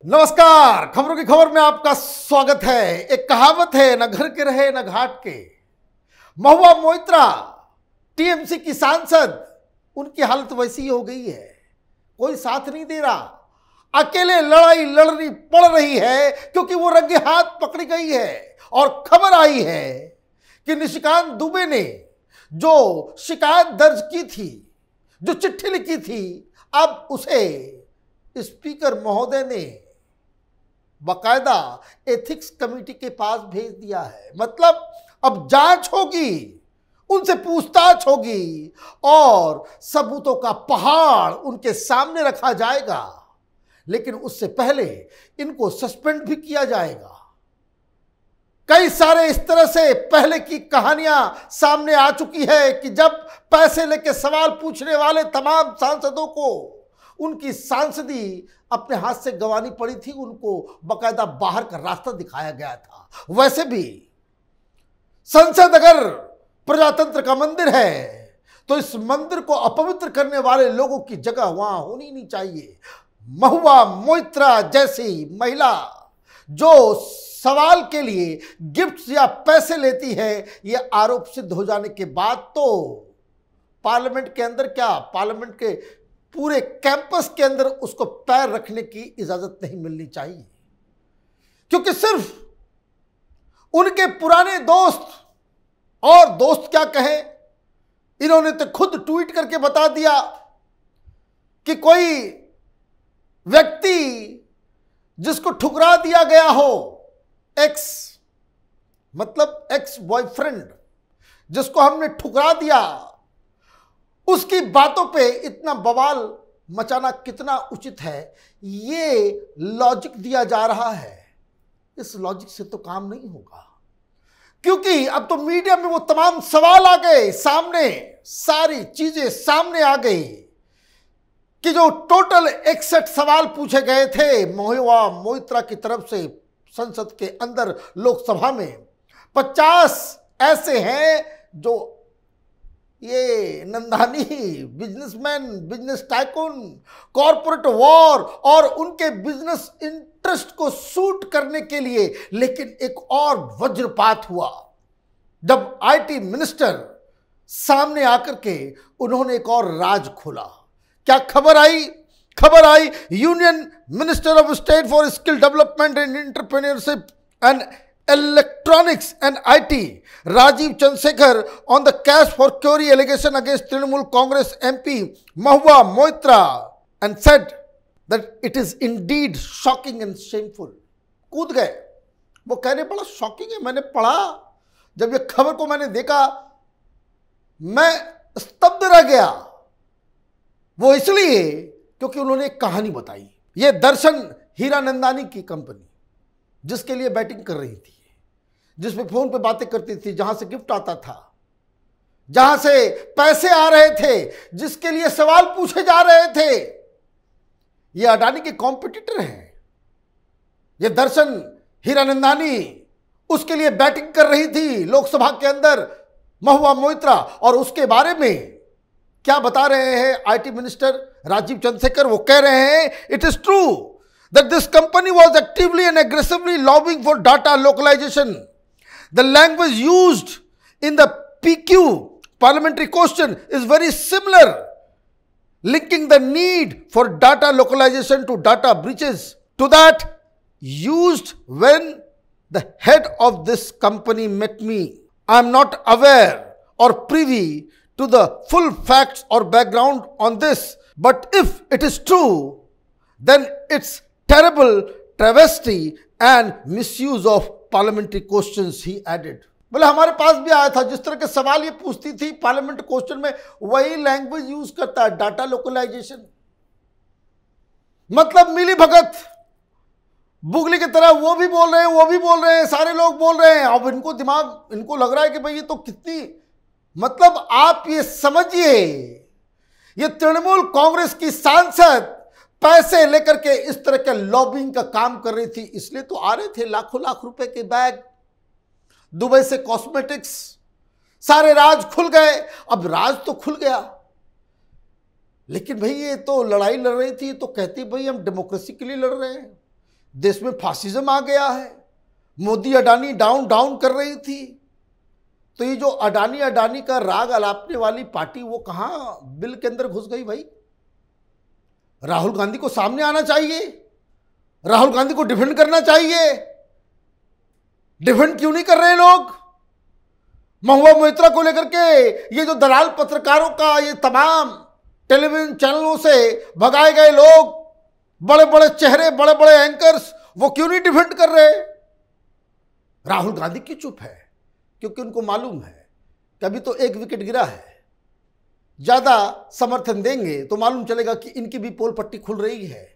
नमस्कार, खबरों की खबर में आपका स्वागत है। एक कहावत है, न घर के रहे न घाट के। महुआ मोइत्रा टीएमसी की सांसद, उनकी हालत वैसी हो गई है, कोई साथ नहीं दे रहा, अकेले लड़ाई लड़नी पड़ रही है क्योंकि वो रंगे हाथ पकड़ी गई है। और खबर आई है कि निशिकांत दुबे ने जो शिकायत दर्ज की थी, जो चिट्ठी लिखी थी, अब उसे स्पीकर महोदय ने बाकायदा एथिक्स कमेटी के पास भेज दिया है। मतलब अब जांच होगी, उनसे पूछताछ होगी और सबूतों का पहाड़ उनके सामने रखा जाएगा। लेकिन उससे पहले इनको सस्पेंड भी किया जाएगा। कई सारे इस तरह से पहले की कहानियां सामने आ चुकी है कि जब पैसे लेके सवाल पूछने वाले तमाम सांसदों को उनकी सांसदी अपने हाथ से गंवानी पड़ी थी, उनको बकायदा बाहर का रास्ता दिखाया गया था। वैसे भी संसद अगर प्रजातंत्र का मंदिर है तो इस मंदिर को अपवित्र करने वाले लोगों की जगह वहां होनी नहीं चाहिए। महुआ मोइत्रा जैसी महिला जो सवाल के लिए गिफ्ट्स या पैसे लेती है, यह आरोप सिद्ध हो जाने के बाद तो पार्लियामेंट के अंदर क्या, पार्लियामेंट के पूरे कैंपस के अंदर उसको पैर रखने की इजाजत नहीं मिलनी चाहिए। क्योंकि सिर्फ उनके पुराने दोस्त, और दोस्त क्या कहें, इन्होंने तो खुद ट्वीट करके बता दिया कि कोई व्यक्ति जिसको ठुकरा दिया गया हो, एक्स मतलब एक्स बॉयफ्रेंड जिसको हमने ठुकरा दिया, उसकी बातों पे इतना बवाल मचाना कितना उचित है, ये लॉजिक दिया जा रहा है। इस लॉजिक से तो काम नहीं होगा, क्योंकि अब तो मीडिया में वो तमाम सवाल आ गए सामने, सारी चीजें सामने आ गई कि जो टोटल 61 सवाल पूछे गए थे महुआ मोइत्रा की तरफ से संसद के अंदर लोकसभा में, 50 ऐसे हैं जो ये नंदानी businessman, business tycoon, corporate war और उनके बिजनेस इंटरेस्ट को सूट करने के लिए। लेकिन एक और वज्रपात हुआ जब आईटी मिनिस्टर सामने आकर के उन्होंने एक और राज खोला। क्या खबर आई? खबर आई union minister of state for skill development and entrepreneurship and Electronics and IT, Rajiv Chandrasekhar, on the cash for chori allegation against Trinamool Congress MP Mahua Moitra, and said that it is indeed shocking and shameful. कूद गए, वो कहने बड़ा shocking है। मैंने पढ़ा, जब ये खबर को मैंने देखा मैं स्तब्ध रह गया। वो इसलिए क्योंकि उन्होंने एक कहानी बताई। ये दर्शन हीरानंदानी की कंपनी जिसके लिए बैटिंग कर रही थी, जिसमें फोन पे बातें करती थी, जहां से गिफ्ट आता था, जहां से पैसे आ रहे थे, जिसके लिए सवाल पूछे जा रहे थे, ये अडानी के कॉम्पिटिटर हैं। ये दर्शन हीरानंदानी उसके लिए बैटिंग कर रही थी लोकसभा के अंदर, महुआ मोइत्रा। और उसके बारे में क्या बता रहे हैं आईटी मिनिस्टर राजीव चंद्रशेखर? वो कह रहे हैं it is true that this company was actively and aggressively lobbying for data localization. The language used in the PQ parliamentary question is very similar, linking the need for data localization to data breaches, to that used when the head of this company met me. I am not aware or privy to the full facts or background on this, but if it is true, then it's terrible travesty and misuse of parliamentary questions, he added. बोले हमारे पास भी आया था, जिस तरह के सवाल ये पूछती थी पार्लियामेंट क्वेश्चन में, वही लैंग्वेज यूज करता है, डाटा लोकलाइजेशन। मतलब मिली भगत बुगली की तरह वो भी बोल रहे हैं, वो भी बोल रहे हैं, सारे लोग बोल रहे हैं। अब इनको दिमाग, इनको लग रहा है कि भाई ये तो कितनी, मतलब आप ये समझिए, ये तृणमूल कांग्रेस की सांसद पैसे लेकर के इस तरह के लॉबिंग का काम कर रही थी। इसलिए तो आ रहे थे लाखों लाख रुपए के बैग, दुबई से कॉस्मेटिक्स, सारे राज खुल गए। अब राज तो खुल गया, लेकिन भाई ये तो लड़ाई लड़ रही थी, तो कहती भाई हम डेमोक्रेसी के लिए लड़ रहे हैं, देश में फासिज्म आ गया है, मोदी अडानी डाउन डाउन कर रही थी, तो ये जो अडानी अडानी का राग अलापने वाली पार्टी वो कहाँ बिल के अंदर घुस गई भाई? राहुल गांधी को सामने आना चाहिए, राहुल गांधी को डिफेंड करना चाहिए। डिफेंड क्यों नहीं कर रहे लोग? महुआ मोइत्रा को लेकर के ये जो दलाल पत्रकारों का ये तमाम टेलीविजन चैनलों से भगाए गए लोग, बड़े बड़े चेहरे, बड़े बड़े एंकर्स, वो क्यों नहीं डिफेंड कर रहे? राहुल गांधी की चुप है क्योंकि उनको मालूम है कि अभी तो एक विकेट गिरा है, ज्यादा समर्थन देंगे तो मालूम चलेगा कि इनकी भी पोल पट्टी खुल रही है।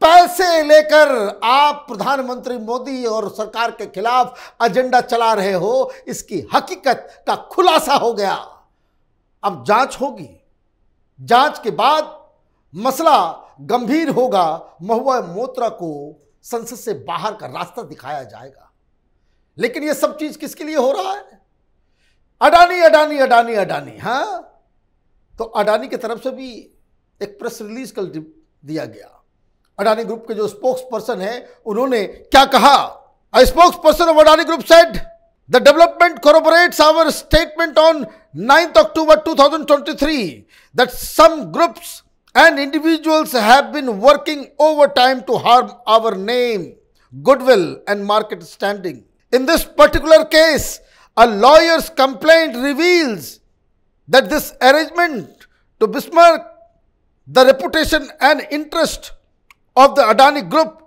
पैसे लेकर आप प्रधानमंत्री मोदी और सरकार के खिलाफ एजेंडा चला रहे हो, इसकी हकीकत का खुलासा हो गया। अब जांच होगी, जांच के बाद मसला गंभीर होगा, महुआ मोइत्रा को संसद से बाहर का रास्ता दिखाया जाएगा। लेकिन यह सब चीज किसके लिए हो रहा है? अडानी अडानी अडानी अडानी। हाँ, तो अडानी की तरफ से भी एक प्रेस रिलीज कल दिया गया। अडानी ग्रुप के जो स्पोक्स पर्सन है उन्होंने क्या कहा? A spokesperson of Adani group said the development corroborates our statement on 9th October 2023 that some groups and individuals have been working overtime to harm our name, goodwill and market standing. In this particular case, a lawyer's complaint reveals that this arrangement to besmirch the reputation and interest of the Adani Group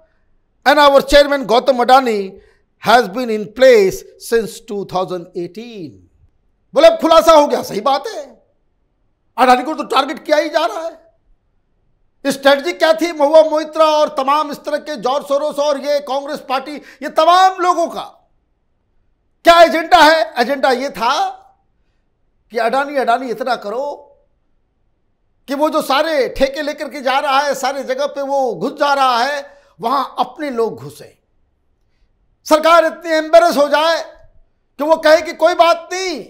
and our chairman Gautam Adani has been in place since 2018. बोले अब खुलासा हो गया, सही बात है, अडानी को तो टारगेट किया ही जा रहा है। स्ट्रेटजी क्या थी महुआ मोइत्रा और तमाम इस तरह के जॉर्ज सोरोस और ये कांग्रेस पार्टी, ये तमाम लोगों का क्या एजेंडा है? एजेंडा ये था कि अडानी अडानी इतना करो कि वो जो सारे ठेके लेकर के जा रहा है, सारे जगह पे वो घुस जा रहा है, वहां अपने लोग घुसे, सरकार इतनी एम्बेरस हो जाए कि वो कहे कि कोई बात नहीं,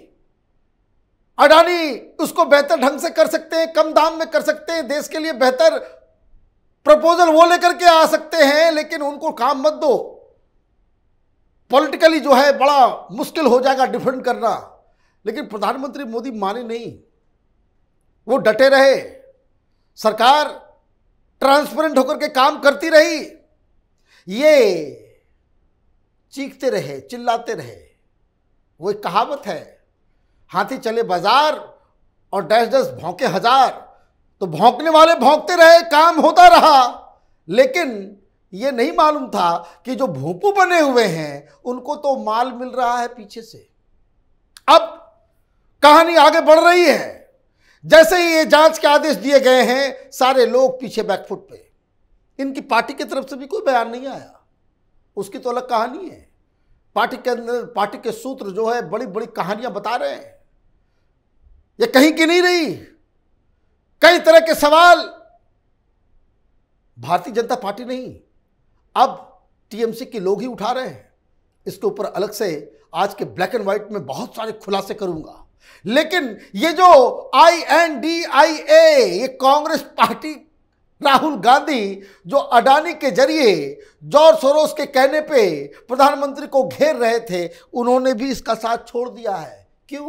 अडानी उसको बेहतर ढंग से कर सकते हैं, कम दाम में कर सकते हैं, देश के लिए बेहतर प्रपोजल वो लेकर के आ सकते हैं, लेकिन उनको काम मत दो। पॉलिटिकली जो है बड़ा मुश्किल हो जाएगा डिफेंड करना। लेकिन प्रधानमंत्री मोदी माने नहीं, वो डटे रहे, सरकार ट्रांसपेरेंट होकर के काम करती रही, ये चीखते रहे, चिल्लाते रहे। वो एक कहावत है, हाथी चले बाजार और डैश डैश भौंके हजार। तो भौंकने वाले भौंकते रहे, काम होता रहा, लेकिन ये नहीं मालूम था कि जो भोंपू बने हुए हैं उनको तो माल मिल रहा है पीछे से। अब कहानी आगे बढ़ रही है, जैसे ही ये जांच के आदेश दिए गए हैं, सारे लोग पीछे बैकफुट पे। इनकी पार्टी की तरफ से भी कोई बयान नहीं आया, उसकी तो अलग कहानी है। पार्टी के अंदर पार्टी के सूत्र जो है बड़ी बड़ी कहानियां बता रहे हैं, ये कहीं की नहीं रही। कई तरह के सवाल भारतीय जनता पार्टी नहीं, अब टीएमसी के लोग ही उठा रहे हैं। इसके ऊपर अलग से आज के ब्लैक एंड व्हाइट में बहुत सारे खुलासे करूंगा। लेकिन ये जो INDIA, ये कांग्रेस पार्टी, राहुल गांधी जो अडानी के जरिए जॉर्ज सोरोस के कहने पे प्रधानमंत्री को घेर रहे थे, उन्होंने भी इसका साथ छोड़ दिया है। क्यों?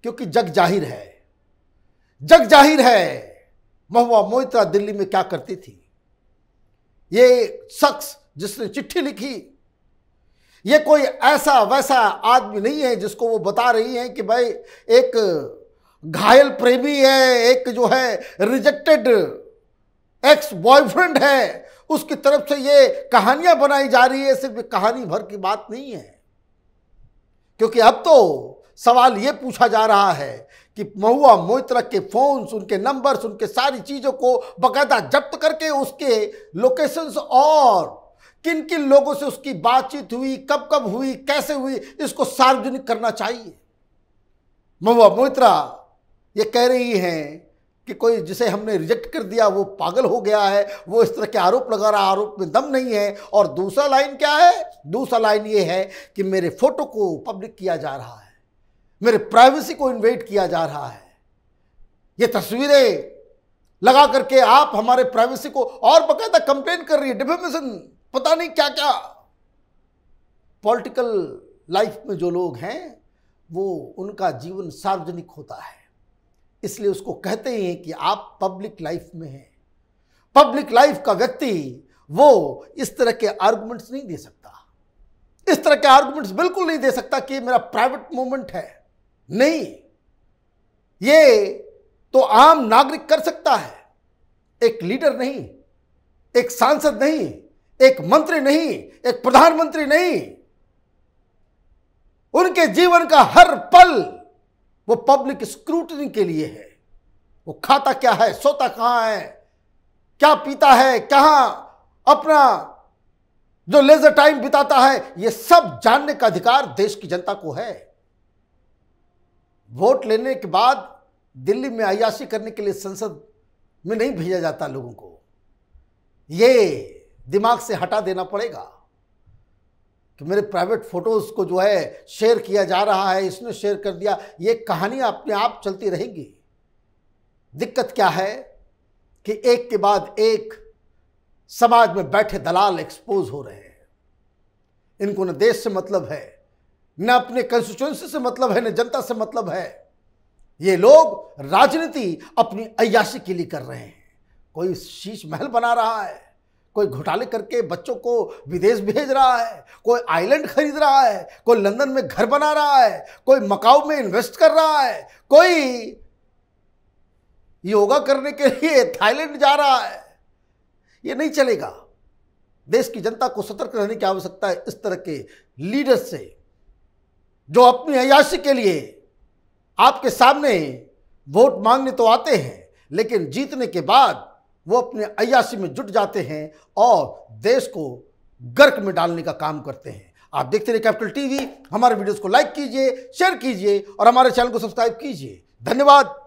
क्योंकि जग जाहिर है, जग जाहिर है महुआ मोइत्रा दिल्ली में क्या करती थी। ये शख्स जिसने चिट्ठी लिखी, ये कोई ऐसा वैसा आदमी नहीं है जिसको वो बता रही हैं कि भाई एक घायल प्रेमी है, एक जो है रिजेक्टेड एक्स बॉयफ्रेंड है, उसकी तरफ से ये कहानियां बनाई जा रही है। सिर्फ कहानी भर की बात नहीं है, क्योंकि अब तो सवाल ये पूछा जा रहा है कि महुआ मोइत्रा के फोन्स, उनके नंबर्स, उनके सारी चीजों को बाकायदा जब्त करके उसके लोकेशंस और किन किन लोगों से उसकी बातचीत हुई, कब कब हुई, कैसे हुई, इसको सार्वजनिक करना चाहिए। महुआ मोइत्रा ये कह रही हैं कि कोई जिसे हमने रिजेक्ट कर दिया वो पागल हो गया है, वो इस तरह के आरोप लगा रहा, आरोप में दम नहीं है। और दूसरा लाइन क्या है? दूसरा लाइन ये है कि मेरे फोटो को पब्लिक किया जा रहा है, मेरे प्राइवेसी को इन्वेट किया जा रहा है। ये तस्वीरें लगा करके आप हमारे प्राइवेसी को और बकायदा कंप्लेन कर रही है, डिफेमेशन, पता नहीं क्या क्या। पॉलिटिकल लाइफ में जो लोग हैं वो उनका जीवन सार्वजनिक होता है, इसलिए उसको कहते हैं कि आप पब्लिक लाइफ में हैं। पब्लिक लाइफ का व्यक्ति वो इस तरह के आर्गुमेंट्स नहीं दे सकता, इस तरह के आर्गुमेंट्स बिल्कुल नहीं दे सकता कि मेरा प्राइवेट मोमेंट है। नहीं, ये तो आम नागरिक कर सकता है, एक लीडर नहीं, एक सांसद नहीं, एक मंत्री नहीं, एक प्रधानमंत्री नहीं। उनके जीवन का हर पल वो पब्लिक स्क्रूटनी के लिए है। वो खाता क्या है, सोता कहां है, क्या पीता है, कहां अपना जो लेजर टाइम बिताता है, ये सब जानने का अधिकार देश की जनता को है। वोट लेने के बाद दिल्ली में अय्याशी करने के लिए संसद में नहीं भेजा जाता लोगों को। ये दिमाग से हटा देना पड़ेगा कि मेरे प्राइवेट फोटोज को जो है शेयर किया जा रहा है, इसने शेयर कर दिया, ये कहानियां अपने आप चलती रहेंगी। दिक्कत क्या है कि एक के बाद एक समाज में बैठे दलाल एक्सपोज हो रहे हैं। इनको न देश से मतलब है, न अपने कंस्टिट्यूएंसी से मतलब है, न जनता से मतलब है। ये लोग राजनीति अपनी अय्याशी के लिए कर रहे हैं। कोई शीश महल बना रहा है, कोई घोटाले करके बच्चों को विदेश भेज रहा है, कोई आइलैंड खरीद रहा है, कोई लंदन में घर बना रहा है, कोई मकाऊ में इन्वेस्ट कर रहा है, कोई योगा करने के लिए थाईलैंड जा रहा है। ये नहीं चलेगा। देश की जनता को सतर्क रहने की आवश्यकता है इस तरह के लीडर से, जो अपनी अय्याशी के लिए आपके सामने वोट मांगने तो आते हैं, लेकिन जीतने के बाद वो अपने अय्याशी में जुट जाते हैं और देश को गर्क में डालने का काम करते हैं। आप देखते रहिए कैपिटल टीवी। हमारे वीडियोस को लाइक कीजिए, शेयर कीजिए और हमारे चैनल को सब्सक्राइब कीजिए। धन्यवाद।